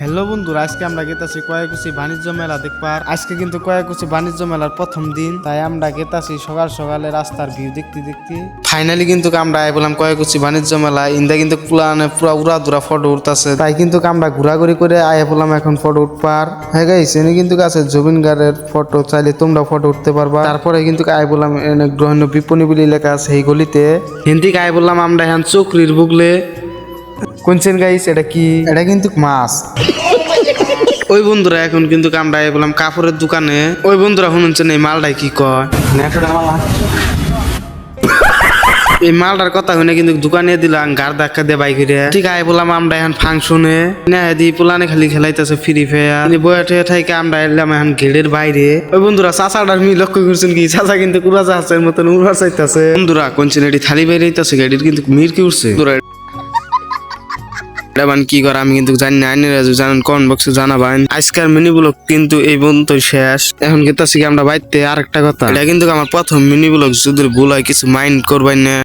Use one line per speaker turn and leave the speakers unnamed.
Hello বন্ধুরা, আজকে আমরা গেতাছি কয়াকুচি বাণিজ্য মেলা দেখবার। আজকে কিন্তু কয়াকুচি বাণিজ্য মেলার প্রথম দিন, তাই আমরা গেতাছি সকাল সকালে রাস্তার ভিউ দেখতে দেখতে। ফাইনালি কিন্তু আমরা বললাম কয়াকুচি বাণিজ্য মেলা। ইন্দা কিন্তু পুরা উড়া দুরা ফটো উঠতেছে, তাই কিন্তু আমরা ঘোরাঘুরি করে আয়া বললাম এখন ফটো উঠবার। হ্যাঁ গাইস, এনে কিন্তু আছে জুবিন গার্ডের ফটো, চাইলে তোমরা ফটো উঠতে পারবা। তারপরে কিন্তু আয় বললাম এনে গ্রহণ বিপণী বলে লেখা আছে এই গলিতে। হিন্দি আয় বললাম আমরা এখন চকরির বুগলে কোনছেন গাইস, এটা কি? এটা কিন্তু মাছ। ওই বন্ধুরা এখন কিন্তু আমরা বললাম কাপড়ের দোকানে। ওই বন্ধুরা শুনছেন এই মালটাই কি কয়, এই মালটার কথা শুনে কিন্তু দোকানে দিলাম গার ধাক্কা দিয়ে বাইক ঠিক আয় বললাম আমরা এখন ফাংশনে দি পোলানে খালি খেলাইতেছে ফ্রি ফায়ার। বয়াটে থেকে আমরা এলাম এখন গেটের বাইরে। ওই বন্ধুরা চাচাটার মি লক্ষ্য করছেন কি, চাচা কিন্তু কুড়া চাষের মতন উড়া চাইতেছে। বন্ধুরা কোনছেন এটি থালি বাইরে হইতেছে, গাড়ির কিন্তু মির কি উঠছে। কি করে আমি কিন্তু জানি না, জানেন কমেন্ট বক্সে জানাবেন। আজকের মিনি ব্লগ কিন্তু এই পর্যন্ত শেষ। এখন গেতাছি আমরা বাইতে। আরেকটা কথা, এটা কিন্তু আমার প্রথম মিনি ব্লগ, যদি ভুল হয় কিছু মাইন্ড করবেন না।